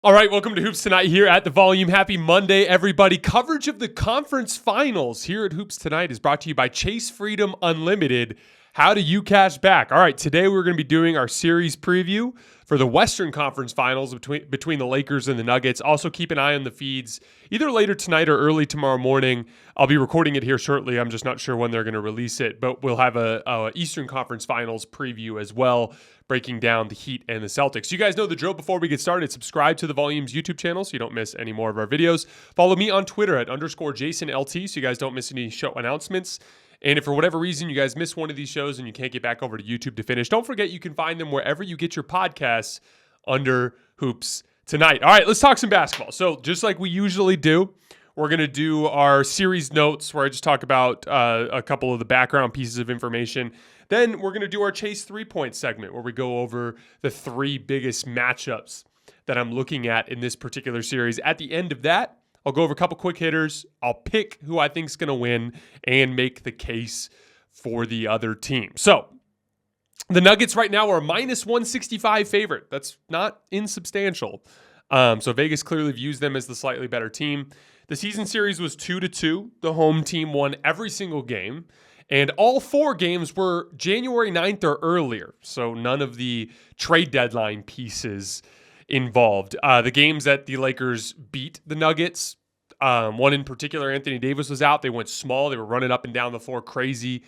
All right, welcome to Hoops Tonight here at The Volume. Happy Monday, everybody. Coverage of the conference finals here at Hoops Tonight is brought to you by Chase Freedom Unlimited. How do you cash back? All right, today we're going to be doing our series preview for the Western Conference Finals between the Lakers and the Nuggets. Also, keep an eye on the feeds either later tonight or early tomorrow morning. I'll be recording it here shortly. I'm just not sure when they're going to release it, but we'll have a Eastern Conference Finals preview as well, breaking down the Heat and the Celtics. You guys know the drill. Before we get started, subscribe to the Volume's YouTube channel so you don't miss any more of our videos. Follow me on Twitter at _JasonLT so you guys don't miss any show announcements. And if for whatever reason you guys miss one of these shows and you can't get back over to YouTube to finish, don't forget you can find them wherever you get your podcasts under Hoops Tonight. All right, let's talk some basketball. So just like we usually do, we're going to do our series notes where I just talk about a couple of the background pieces of information. Then we're going to do our Chase 3-point segment where we go over the three biggest matchups that I'm looking at in this particular series. At the end of that, I'll go over a couple quick hitters. I'll pick who I think is going to win and make the case for the other team. So the Nuggets right now are a minus 165 favorite. That's not insubstantial. So Vegas clearly views them as the slightly better team. The season series was 2-2. The home team won every single game. And all four games were January 9th or earlier. So none of the trade deadline pieces involved. The games that the Lakers beat the Nuggets, one in particular, Anthony Davis was out. They went small. They were running up and down the floor crazy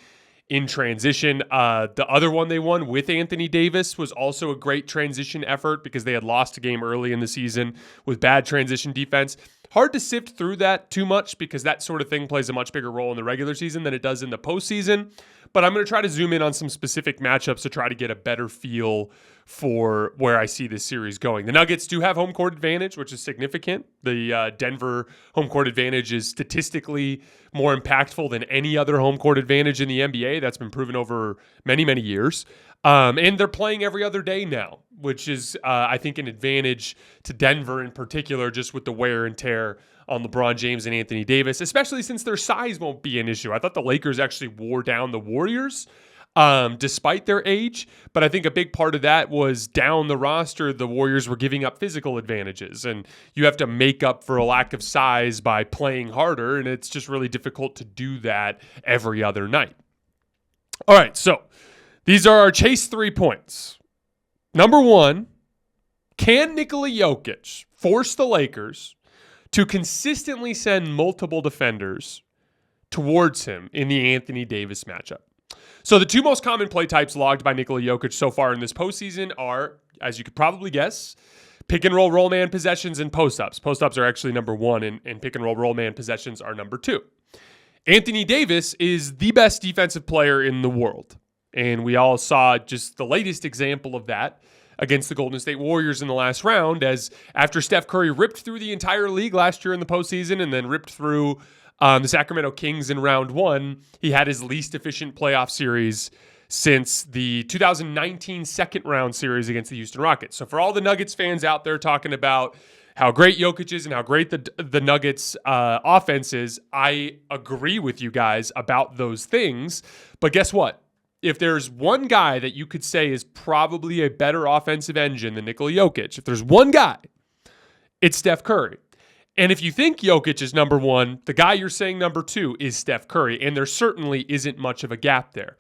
in transition. The other one they won with Anthony Davis was also a great transition effort because they had lost a game early in the season with bad transition defense. Hard to sift through that too much because that sort of thing plays a much bigger role in the regular season than it does in the postseason. But I'm going to try to zoom in on some specific matchups to try to get a better feel for where I see this series going. The Nuggets do have home court advantage, which is significant. The Denver home court advantage is statistically more impactful than any other home court advantage in the NBA. That's been proven over many, many years. And they're playing every other day now, which is, I think, an advantage to Denver in particular, just with the wear and tear on LeBron James and Anthony Davis, especially since their size won't be an issue. I thought the Lakers actually wore down the Warriors despite their age, but I think a big part of that was down the roster, the Warriors were giving up physical advantages, and you have to make up for a lack of size by playing harder, and it's just really difficult to do that every other night. All right, so these are our Chase 3 points. Number one, can Nikola Jokic force the Lakers to consistently send multiple defenders towards him in the Anthony Davis matchup? So the two most common play types logged by Nikola Jokic so far in this postseason are, as you could probably guess, pick and roll man possessions and post-ups. Post-ups are actually number one, and pick and roll man possessions are number two. Anthony Davis is the best defensive player in the world, and we all saw just the latest example of that against the Golden State Warriors in the last round, as after Steph Curry ripped through the entire league last year in the postseason and then ripped through the Sacramento Kings in round one, he had his least efficient playoff series since the 2019 second round series against the Houston Rockets. So for all the Nuggets fans out there talking about how great Jokic is and how great the Nuggets offense is, I agree with you guys about those things. But guess what? If there's one guy that you could say is probably a better offensive engine than Nikola Jokic, if there's one guy, it's Steph Curry. And if you think Jokic is number one, the guy you're saying number two is Steph Curry, and there certainly isn't much of a gap there.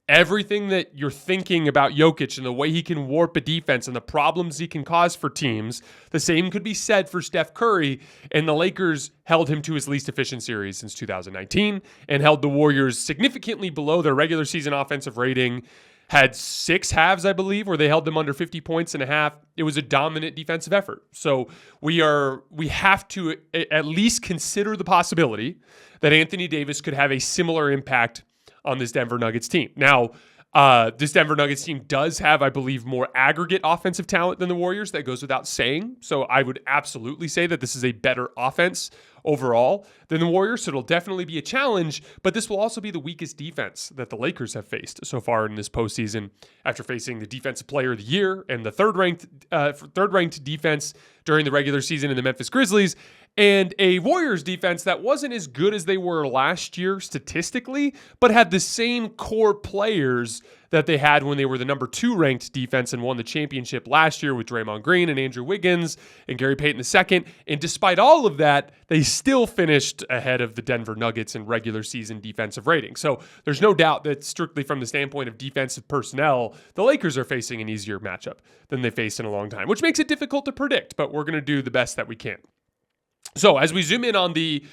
Everything that you're thinking about Jokic and the way he can warp a defense and the problems he can cause for teams, the same could be said for Steph Curry, and the Lakers held him to his least efficient series since 2019 and held the Warriors significantly below their regular season offensive rating. Had 6 halves, I believe, where they held them under 50 points and a half. It was a dominant defensive effort. So we have to at least consider the possibility that Anthony Davis could have a similar impact on this Denver Nuggets team. Now, this Denver Nuggets team does have, I believe, more aggregate offensive talent than the Warriors. That goes without saying. So I would absolutely say that this is a better offense overall than the Warriors. So it'll definitely be a challenge, but this will also be the weakest defense that the Lakers have faced so far in this postseason after facing the Defensive Player of the Year and the third-ranked defense during the regular season in the Memphis Grizzlies, and a Warriors defense that wasn't as good as they were last year statistically, but had the same core players that they had when they were the number 2 ranked defense and won the championship last year with Draymond Green and Andrew Wiggins and Gary Payton II. And despite all of that, they still finished ahead of the Denver Nuggets in regular season defensive rating. So there's no doubt that strictly from the standpoint of defensive personnel, the Lakers are facing an easier matchup than they faced in a long time, which makes it difficult to predict, but we're going to do the best that we can. So as we zoom in on the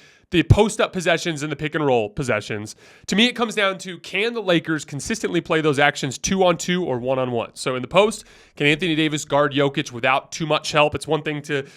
post-up possessions and the pick-and-roll possessions, to me it comes down to, can the Lakers consistently play those actions 2-on-2 or 1-on-1? So in the post, can Anthony Davis guard Jokic without too much help? It's one thing to,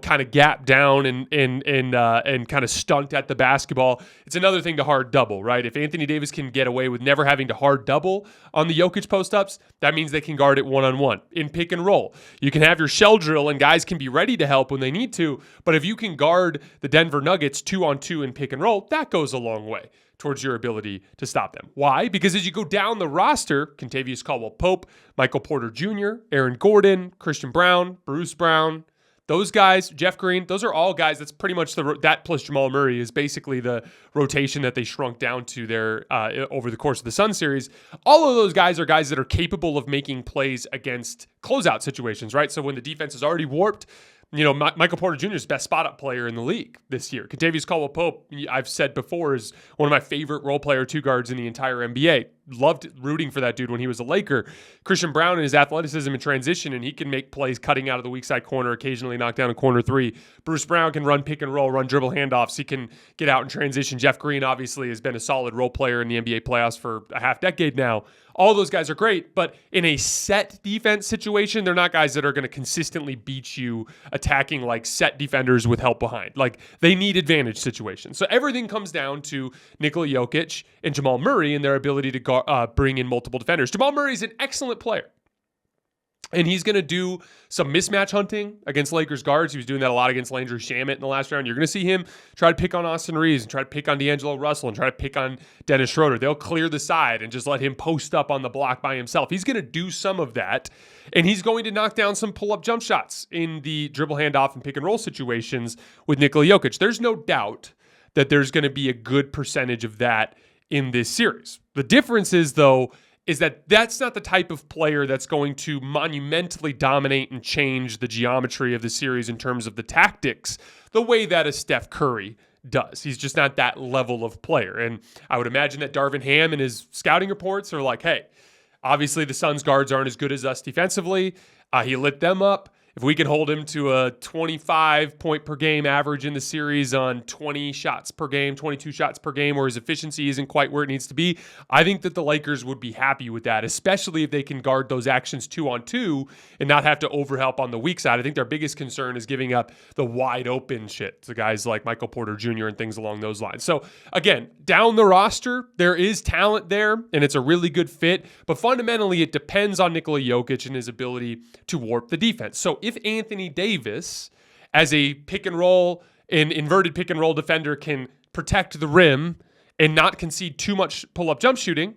kind of gap down and kind of stunt at the basketball. It's another thing to hard double, right? If Anthony Davis can get away with never having to hard double on the Jokic post-ups, that means they can guard it 1-on-1. In pick-and-roll, you can have your shell drill and guys can be ready to help when they need to, but if you can guard the Denver Nuggets 2-on-2 in pick and roll, that goes a long way towards your ability to stop them. Why? Because as you go down the roster, Kentavious Caldwell-Pope, Michael Porter Jr., Aaron Gordon, Christian Brown, Bruce Brown, those guys, Jeff Green, those are all guys that's pretty much that plus Jamal Murray is basically the rotation that they shrunk down to there over the course of the Sun series. All of those guys are guys that are capable of making plays against closeout situations, right? So when the defense is already warped, Michael Porter Jr. is best spot-up player in the league this year. Kentavious Caldwell-Pope, I've said before, is one of my favorite role player 2 guards in the entire NBA. Loved rooting for that dude when he was a Laker. Christian Brown and his athleticism in transition, and he can make plays cutting out of the weak side corner, occasionally knock down a corner 3. Bruce Brown can run pick and roll, run dribble handoffs. He can get out in transition. Jeff Green obviously has been a solid role player in the NBA playoffs for a half decade now. All those guys are great, but in a set defense situation, they're not guys that are going to consistently beat you attacking like set defenders with help behind. Like, they need advantage situations. So everything comes down to Nikola Jokic and Jamal Murray and their ability to bring in multiple defenders. Jamal Murray is an excellent player. And he's going to do some mismatch hunting against Lakers guards. He was doing that a lot against Landry Shamet in the last round. You're going to see him try to pick on Austin Reeves and try to pick on D'Angelo Russell and try to pick on Dennis Schroeder. They'll clear the side and just let him post up on the block by himself. He's going to do some of that, and he's going to knock down some pull-up jump shots in the dribble handoff and pick-and-roll situations with Nikola Jokic. There's no doubt that there's going to be a good percentage of that in this series. The difference is, though, is that that's not the type of player that's going to monumentally dominate and change the geometry of the series in terms of the tactics the way that a Steph Curry does. He's just not that level of player. And I would imagine that Darvin Ham and his scouting reports are like, hey, obviously the Suns guards aren't as good as us defensively. He lit them up. If we can hold him to a 25 point per game average in the series on 20 shots per game, 22 shots per game, where his efficiency isn't quite where it needs to be, I think that the Lakers would be happy with that, especially if they can guard those actions 2-on-2 and not have to overhelp on the weak side. I think their biggest concern is giving up the wide open shit to guys like Michael Porter Jr. and things along those lines. So again, down the roster, there is talent there and it's a really good fit, but fundamentally it depends on Nikola Jokic and his ability to warp the defense. So if Anthony Davis, as a pick and roll, an inverted pick and roll defender, can protect the rim and not concede too much pull-up jump shooting,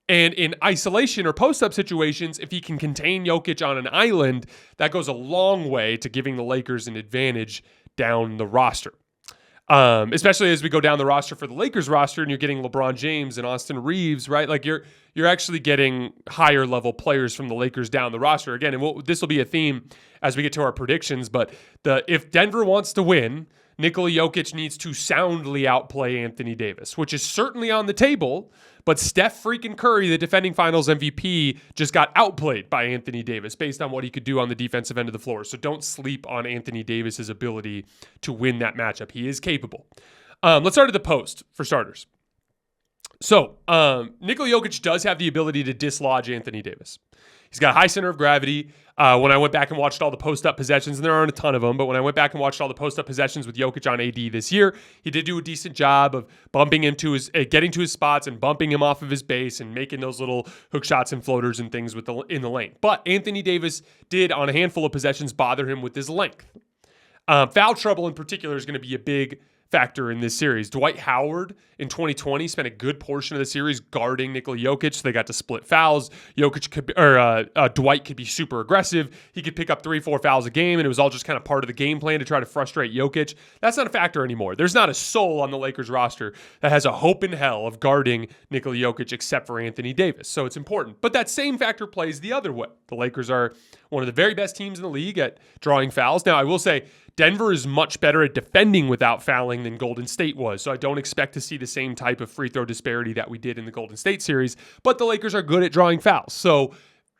and in isolation or post-up situations, if he can contain Jokic on an island, that goes a long way to giving the Lakers an advantage down the roster. Especially as we go down the roster for the Lakers roster and you're getting LeBron James and Austin Reeves, right? Like you're actually getting higher level players from the Lakers down the roster. Again, and this will be a theme as we get to our predictions, but if Denver wants to win, Nikola Jokic needs to soundly outplay Anthony Davis, which is certainly on the table, but Steph freaking Curry, the defending finals MVP, just got outplayed by Anthony Davis based on what he could do on the defensive end of the floor. So don't sleep on Anthony Davis's ability to win that matchup. He is capable. Let's start at the post for starters. So Nikola Jokic does have the ability to dislodge Anthony Davis. He's got a high center of gravity. When I went back and watched all the post-up possessions, and there aren't a ton of them, but when I went back and watched all the post-up possessions with Jokic on AD this year, he did do a decent job of bumping him to getting to his spots and bumping him off of his base and making those little hook shots and floaters and things in the lane. But Anthony Davis did, on a handful of possessions, bother him with his length. Foul trouble in particular is going to be a big factor in this series. Dwight Howard in 2020 spent a good portion of the series guarding Nikola Jokic, so they got to split fouls. Dwight could be super aggressive. He could pick up 3-4 fouls a game, and it was all just kind of part of the game plan to try to frustrate Jokic. That's not a factor anymore. There's not a soul on the Lakers roster that has a hope in hell of guarding Nikola Jokic except for Anthony Davis, so it's important. But that same factor plays the other way. The Lakers are one of the very best teams in the league at drawing fouls. Now, I will say Denver is much better at defending without fouling than Golden State was, so I don't expect to see the same type of free throw disparity that we did in the Golden State series, but the Lakers are good at drawing fouls. So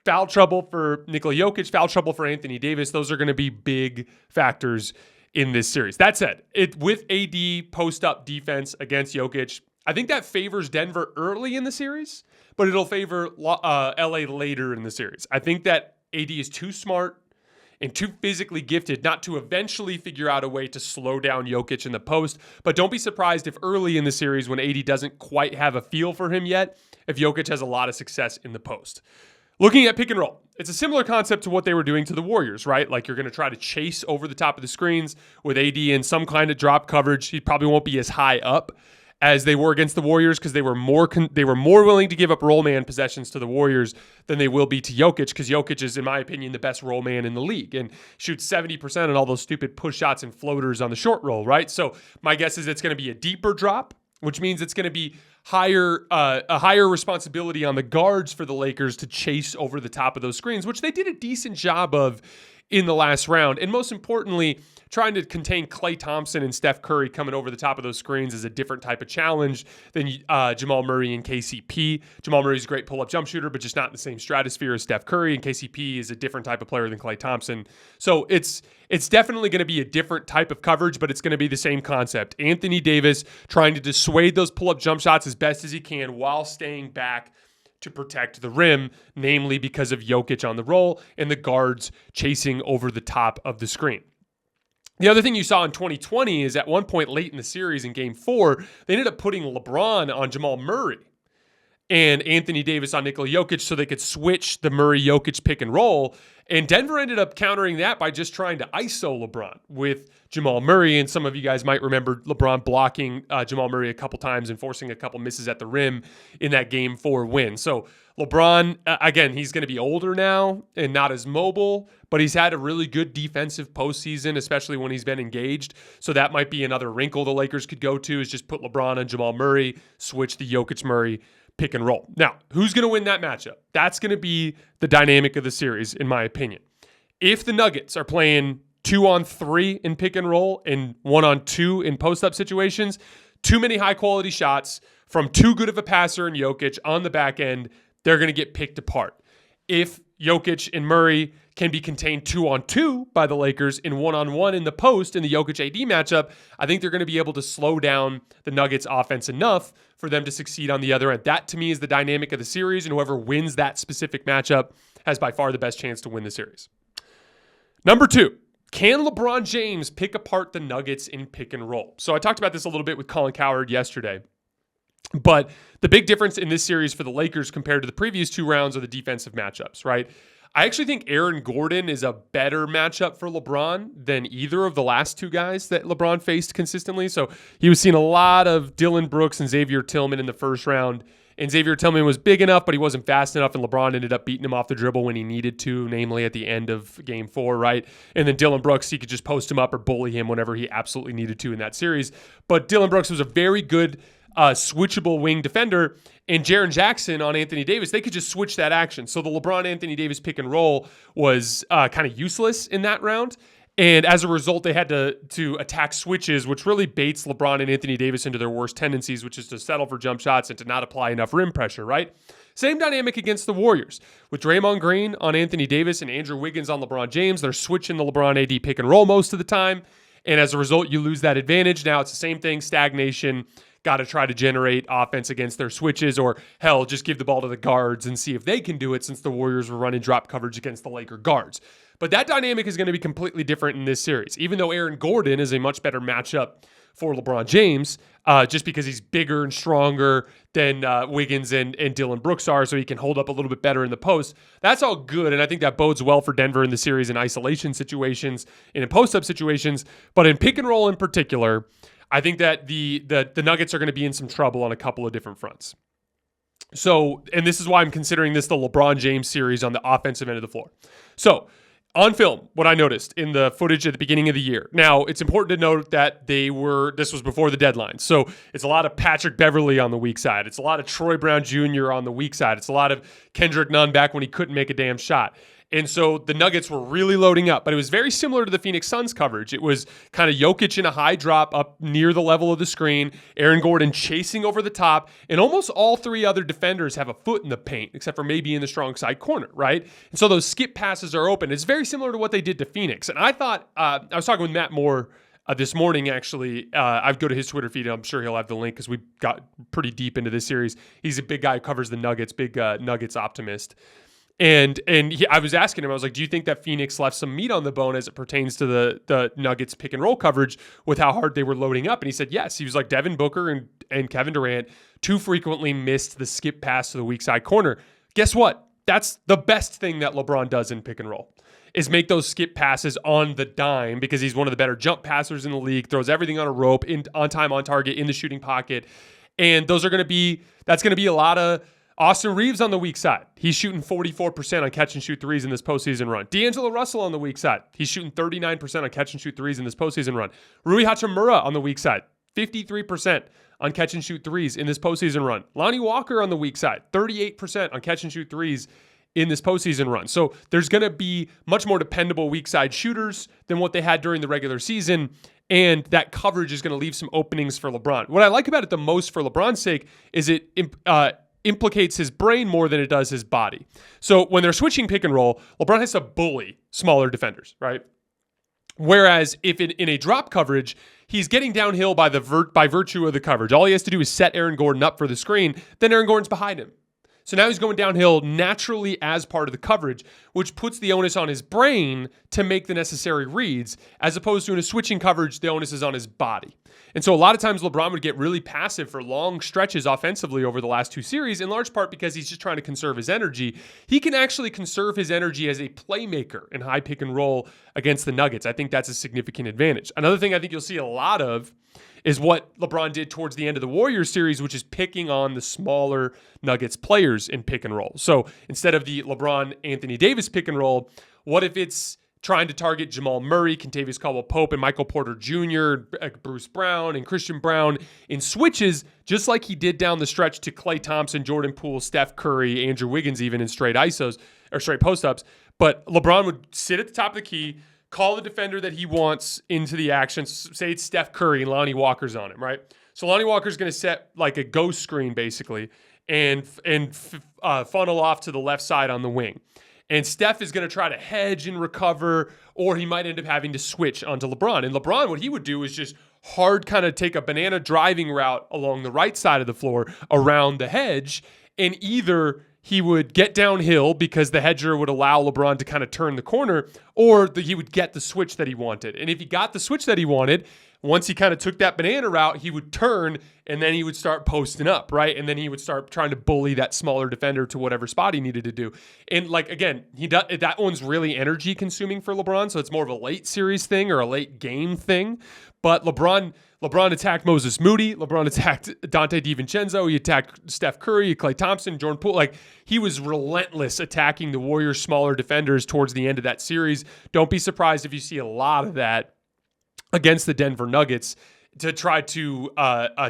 foul trouble for Nikola Jokic, foul trouble for Anthony Davis, those are going to be big factors in this series. That said, with AD post-up defense against Jokic, I think that favors Denver early in the series, but it'll favor LA later in the series. I think that AD is too smart and too physically gifted not to eventually figure out a way to slow down Jokic in the post. But don't be surprised if early in the series, when AD doesn't quite have a feel for him yet, if Jokic has a lot of success in the post. Looking at pick and roll, it's a similar concept to what they were doing to the Warriors, right? Like you're going to try to chase over the top of the screens with AD in some kind of drop coverage. He probably won't be as high up as they were against the Warriors because they were more willing to give up roll man possessions to the Warriors than they will be to Jokic, because Jokic is, in my opinion, the best roll man in the league and shoots 70% on all those stupid push shots and floaters on the short roll, right? So my guess is it's going to be a deeper drop, which means it's going to be a higher responsibility on the guards for the Lakers to chase over the top of those screens, which they did a decent job of in the last round. And most importantly, trying to contain Klay Thompson and Steph Curry coming over the top of those screens is a different type of challenge than Jamal Murray and KCP. Jamal Murray's a great pull-up jump shooter, but just not in the same stratosphere as Steph Curry, and KCP is a different type of player than Klay Thompson. So it's definitely going to be a different type of coverage, but it's going to be the same concept. Anthony Davis trying to dissuade those pull-up jump shots as best as he can while staying back to protect the rim, namely because of Jokic on the roll and the guards chasing over the top of the screen. The other thing you saw in 2020 is at one point late in the series in Game 4, they ended up putting LeBron on Jamal Murray and Anthony Davis on Nikola Jokic so they could switch the Murray-Jokic pick and roll. And Denver ended up countering that by just trying to ISO LeBron with Jamal Murray. And some of you guys might remember LeBron blocking Jamal Murray a couple times and forcing a couple misses at the rim in that Game 4 win. So LeBron, again, he's going to be older now and not as mobile, but he's had a really good defensive postseason, especially when he's been engaged. So that might be another wrinkle the Lakers could go to, is just put LeBron on Jamal Murray, switch the Jokic-Murray pick and roll. Now, who's going to win that matchup? That's going to be the dynamic of the series, in my opinion. If the Nuggets are playing 2-on-3 in pick and roll and 1-on-2 in post-up situations, too many high-quality shots from too good of a passer in Jokic on the back end, they're going to get picked apart. If Jokic and Murray can be contained 2-on-2 by the Lakers in 1-on-1 in the post in the Jokic-AD matchup, I think they're going to be able to slow down the Nuggets offense enough for them to succeed on the other end. That, to me, is the dynamic of the series, and whoever wins that specific matchup has by far the best chance to win the series. Number 2, can LeBron James pick apart the Nuggets in pick and roll? So I talked about this a little bit with Colin Cowherd yesterday. But the big difference in this series for the Lakers compared to the previous 2 rounds are the defensive matchups, right? I actually think Aaron Gordon is a better matchup for LeBron than either of the last 2 guys that LeBron faced consistently. So he was seeing a lot of Dillon Brooks and Xavier Tillman in the first round. And Xavier Tillman was big enough, but he wasn't fast enough, and LeBron ended up beating him off the dribble when he needed to, namely at the end of Game 4, right? And then Dillon Brooks, he could just post him up or bully him whenever he absolutely needed to in that series. But Dillon Brooks was a very good switchable wing defender, and Jaren Jackson on Anthony Davis, they could just switch that action. So the LeBron-Anthony Davis pick and roll was kind of useless in that round. And as a result, they had to attack switches, which really baits LeBron and Anthony Davis into their worst tendencies, which is to settle for jump shots and to not apply enough rim pressure, right? Same dynamic against the Warriors. With Draymond Green on Anthony Davis and Andrew Wiggins on LeBron James, they're switching the LeBron-AD pick and roll most of the time. And as a result, you lose that advantage. Now it's the same thing, stagnation. Got to try to generate offense against their switches, or hell, just give the ball to the guards and see if they can do it, since the Warriors were running drop coverage against the Laker guards. But that dynamic is going to be completely different in this series, even though Aaron Gordon is a much better matchup for LeBron James, just because he's bigger and stronger than Wiggins and Dillon Brooks are, so he can hold up a little bit better in the post. That's all good, and I think that bodes well for Denver in the series in isolation situations and in post-up situations. But in pick and roll in particular, I think that the Nuggets are going to be in some trouble on a couple of different fronts. So, and this is why I'm considering this the LeBron James series on the offensive end of the floor. So, on film, what I noticed in the footage at the beginning of the year. Now, it's important to note that this was before the deadline. So it's a lot of Patrick Beverley on the weak side. It's a lot of Troy Brown Jr. on the weak side. It's a lot of Kendrick Nunn back when he couldn't make a damn shot. And so the Nuggets were really loading up, but it was very similar to the Phoenix Suns coverage. It was kind of Jokic in a high drop up near the level of the screen, Aaron Gordon chasing over the top, and almost all three other defenders have a foot in the paint, except for maybe in the strong side corner, right? And so those skip passes are open. It's very similar to what they did to Phoenix. And I thought, I was talking with Matt Moore this morning, actually. I go to his Twitter feed, and I'm sure he'll have the link because we got pretty deep into this series. He's a big guy who covers the Nuggets, big Nuggets optimist. And I was asking him, I was like, do you think that Phoenix left some meat on the bone as it pertains to the Nuggets pick and roll coverage with how hard they were loading up? And he said, yes. He was like, Devin Booker and Kevin Durant too frequently missed the skip pass to the weak side corner. Guess what? That's the best thing that LeBron does in pick and roll, is make those skip passes on the dime, because he's one of the better jump passers in the league, throws everything on a rope, on time, on target, in the shooting pocket. And that's going to be a lot of Austin Reeves on the weak side. He's shooting 44% on catch and shoot threes in this postseason run. D'Angelo Russell on the weak side. He's shooting 39% on catch and shoot threes in this postseason run. Rui Hachimura on the weak side. 53% on catch and shoot threes in this postseason run. Lonnie Walker on the weak side. 38% on catch and shoot threes in this postseason run. So there's going to be much more dependable weak side shooters than what they had during the regular season. And that coverage is going to leave some openings for LeBron. What I like about it the most for LeBron's sake is it implicates his brain more than it does his body. So when they're switching pick and roll, LeBron has to bully smaller defenders, right? Whereas if in a drop coverage, he's getting downhill by virtue of the coverage. All he has to do is set Aaron Gordon up for the screen, then Aaron Gordon's behind him. So now he's going downhill naturally as part of the coverage, which puts the onus on his brain to make the necessary reads, as opposed to in a switching coverage, the onus is on his body. And so a lot of times LeBron would get really passive for long stretches offensively over the last two series, in large part because he's just trying to conserve his energy. He can actually conserve his energy as a playmaker in high pick and roll against the Nuggets. I think that's a significant advantage. Another thing I think you'll see a lot of is what LeBron did towards the end of the Warriors series, which is picking on the smaller Nuggets players in pick and roll. So instead of the LeBron-Anthony Davis pick and roll, what if it's trying to target Jamal Murray, Kentavious Caldwell-Pope, and Michael Porter Jr., Bruce Brown, and Christian Brown in switches, just like he did down the stretch to Klay Thompson, Jordan Poole, Steph Curry, Andrew Wiggins, even in straight ISOs or straight post-ups. But LeBron would sit at the top of the key, call the defender that he wants into the action. Say it's Steph Curry and Lonnie Walker's on him, right? So Lonnie Walker's going to set like a ghost screen basically and funnel off to the left side on the wing. And Steph is going to try to hedge and recover, or he might end up having to switch onto LeBron. And LeBron, what he would do is just hard kind of take a banana driving route along the right side of the floor around the hedge, and either he would get downhill because the hedger would allow LeBron to kind of turn the corner, or he would get the switch that he wanted. And if he got the switch that he wanted, once he kind of took that banana route, he would turn and then he would start posting up, right? And then he would start trying to bully that smaller defender to whatever spot he needed to do. And like, again, that one's really energy consuming for LeBron. So it's more of a late series thing or a late game thing. But LeBron attacked Moses Moody. LeBron attacked Dante DiVincenzo. He attacked Steph Curry, Klay Thompson, Jordan Poole. Like, he was relentless attacking the Warriors' smaller defenders towards the end of that series. Don't be surprised if you see a lot of that against the Denver Nuggets to try to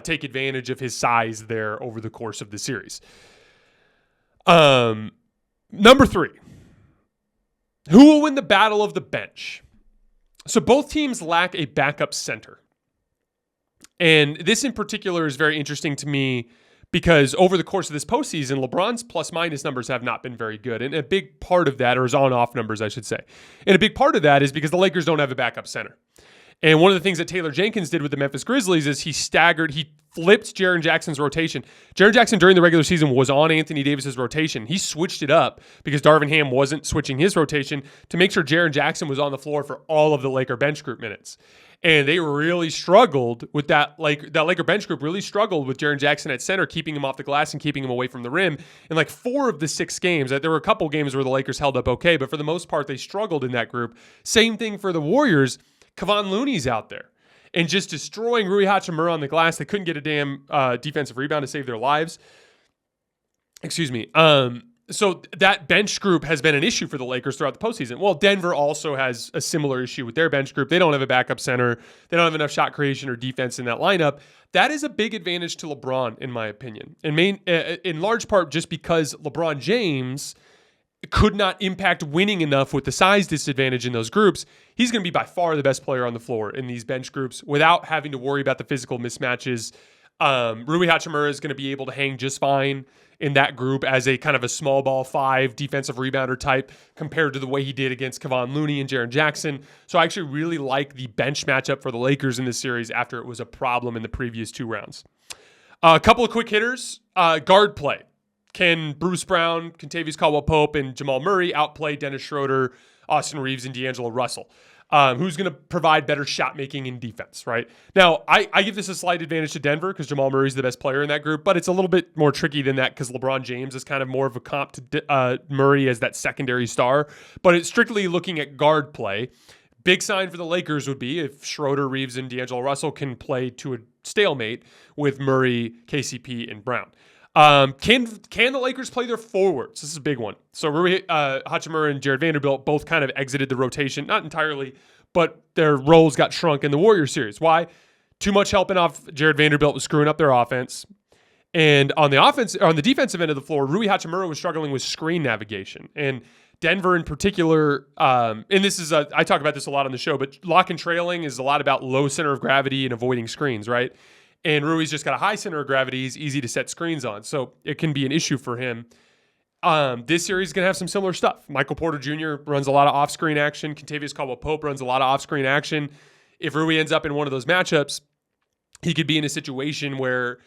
take advantage of his size there over the course of the series. Number 3, who will win the battle of the bench? So both teams lack a backup center. And this in particular is very interesting to me because over the course of this postseason, LeBron's plus-minus numbers have not been very good. And a big part of that, or his on-off numbers, I should say. And a big part of that is because the Lakers don't have a backup center. And one of the things that Taylor Jenkins did with the Memphis Grizzlies is he flipped Jaren Jackson's rotation. Jaren Jackson during the regular season was on Anthony Davis's rotation. He switched it up because Darvin Ham wasn't switching his rotation to make sure Jaren Jackson was on the floor for all of the Laker bench group minutes. And they really struggled with that. That Laker bench group really struggled with Jaren Jackson at center, keeping him off the glass and keeping him away from the rim. In like 4 of the 6 games, there were a couple games where the Lakers held up okay, but for the most part, they struggled in that group. Same thing for the Warriors. Kevon Looney's out there. and just destroying Rui Hachimura on the glass. They couldn't get a damn defensive rebound to save their lives. Excuse me. So that bench group has been an issue for the Lakers throughout the postseason. Well, Denver also has a similar issue with their bench group. They don't have a backup center. They don't have enough shot creation or defense in that lineup. That is a big advantage to LeBron, in my opinion. In large part just because LeBron James could not impact winning enough with the size disadvantage in those groups. He's going to be by far the best player on the floor in these bench groups without having to worry about the physical mismatches. Rui Hachimura is going to be able to hang just fine in that group as a kind of a small ball 5 defensive rebounder type compared to the way he did against Kevon Looney and Jaren Jackson. So I actually really like the bench matchup for the Lakers in this series after it was a problem in the previous 2 rounds. A couple of quick hitters. Guard play. Can Bruce Brown, Kentavious Caldwell-Pope, and Jamal Murray outplay Dennis Schroeder, Austin Reeves, and D'Angelo Russell? Who's going to provide better shot making and defense, right? Now, I give this a slight advantage to Denver because Jamal Murray's the best player in that group, but it's a little bit more tricky than that because LeBron James is kind of more of a comp to Murray as that secondary star. But it's strictly looking at guard play. Big sign for the Lakers would be if Schroeder, Reeves, and D'Angelo Russell can play to a stalemate with Murray, KCP, and Brown. Can the Lakers play their forwards? This is a big one. So Rui Hachimura and Jared Vanderbilt both kind of exited the rotation, not entirely, but their roles got shrunk in the Warriors series. Why? Too much helping off Jared Vanderbilt was screwing up their offense. And on the defensive end of the floor, Rui Hachimura was struggling with screen navigation. And Denver in particular, and this is I talk about this a lot on the show, but lock and trailing is a lot about low center of gravity and avoiding screens, right? And Rui's just got a high center of gravity. He's easy to set screens on. So it can be an issue for him. This series is going to have some similar stuff. Michael Porter Jr. runs a lot of off-screen action. Kentavious Caldwell-Pope runs a lot of off-screen action. If Rui ends up in one of those matchups, he could be in a situation where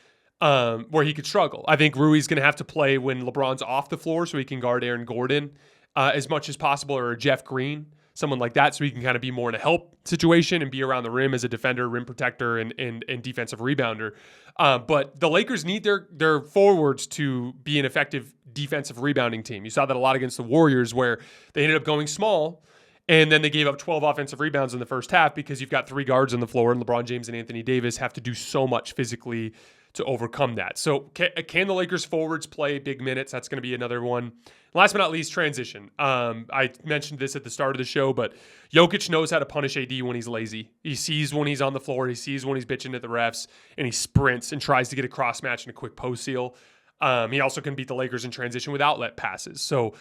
he could struggle. I think Rui's going to have to play when LeBron's off the floor so he can guard Aaron Gordon as much as possible, or Jeff Green, someone like that, so he can kind of be more in a help situation and be around the rim as a defender, rim protector, and defensive rebounder. But the Lakers need their forwards to be an effective defensive rebounding team. You saw that a lot against the Warriors where they ended up going small, and then they gave up 12 offensive rebounds in the first half because you've got 3 guards on the floor, and LeBron James and Anthony Davis have to do so much physically to overcome that. So can the Lakers forwards play big minutes? That's going to be another one. Last but not least, transition. I mentioned this at the start of the show, but Jokic knows how to punish AD when he's lazy. He sees when he's on the floor. He sees when he's bitching at the refs, and he sprints and tries to get a cross match and a quick post seal. He also can beat the Lakers in transition with outlet passes. So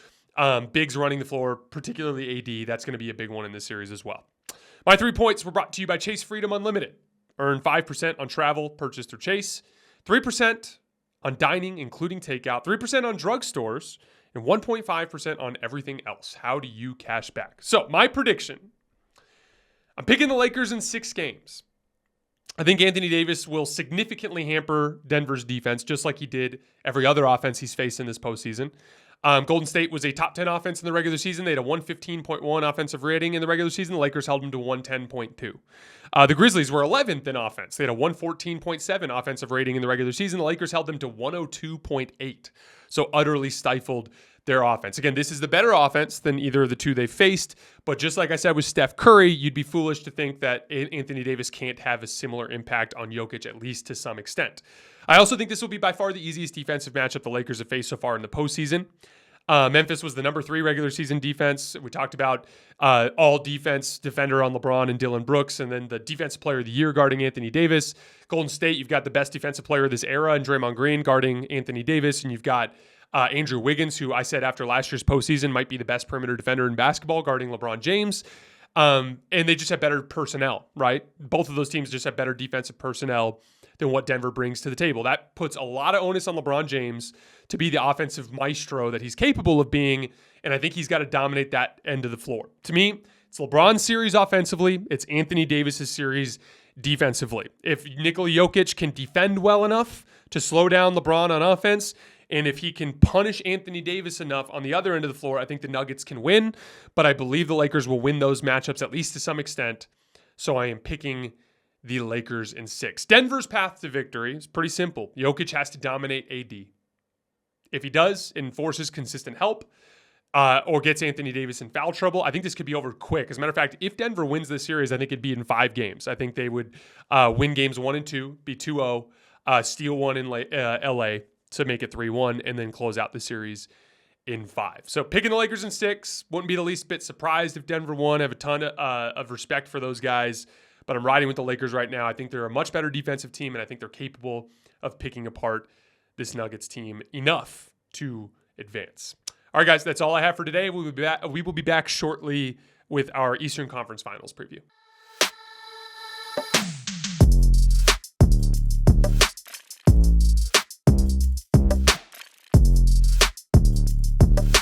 bigs running the floor, particularly AD, that's going to be a big one in this series as well. My 3 points were brought to you by Chase Freedom Unlimited. Earn 5% on travel purchased through Chase, 3% on dining, including takeout, 3% on drugstores, and 1.5% on everything else. How do you cash back? So my prediction, I'm picking the Lakers in 6 games. I think Anthony Davis will significantly hamper Denver's defense, just like he did every other offense he's faced in this postseason. Golden State was a top 10 offense in the regular season. They had a 115.1 offensive rating in the regular season. The Lakers held them to 110.2. The Grizzlies were 11th in offense. They had a 114.7 offensive rating in the regular season. The Lakers held them to 102.8. So utterly stifled their offense. Again, this is the better offense than either of the two they faced. But just like I said with Steph Curry, you'd be foolish to think that Anthony Davis can't have a similar impact on Jokic, at least to some extent. I also think this will be by far the easiest defensive matchup the Lakers have faced so far in the postseason. Memphis was the number 3 regular season defense. We talked about all defense defender on LeBron and Dylan Brooks, and then the defensive player of the year guarding Anthony Davis. Golden State, you've got the best defensive player of this era in Draymond Green guarding Anthony Davis, and you've got Andrew Wiggins, who I said after last year's postseason might be the best perimeter defender in basketball guarding LeBron James. And they just have better personnel, right? Both of those teams just have better defensive personnel than what Denver brings to the table. That puts a lot of onus on LeBron James to be the offensive maestro that he's capable of being, and I think he's got to dominate that end of the floor. To me, it's LeBron's series offensively. It's Anthony Davis's series defensively. If Nikola Jokic can defend well enough to slow down LeBron on offense, and if he can punish Anthony Davis enough on the other end of the floor, I think the Nuggets can win, but I believe the Lakers will win those matchups at least to some extent, so I am picking the Lakers in 6. Denver's path to victory is pretty simple. Jokic has to dominate AD. If he does and forces consistent help, or gets Anthony Davis in foul trouble, I think this could be over quick. As a matter of fact, if Denver wins this series, I think it'd be in 5 games. I think they would win games 1 and 2, be 2-0, steal one in LA to make it 3-1, and then close out the series in 5. So picking the Lakers in 6, wouldn't be the least bit surprised if Denver won. I have a ton of respect for those guys, but I'm riding with the Lakers right now. I think they're a much better defensive team, and I think they're capable of picking apart this Nuggets team enough to advance. All right, guys, that's all I have for today. We will be back shortly with our Eastern Conference Finals preview.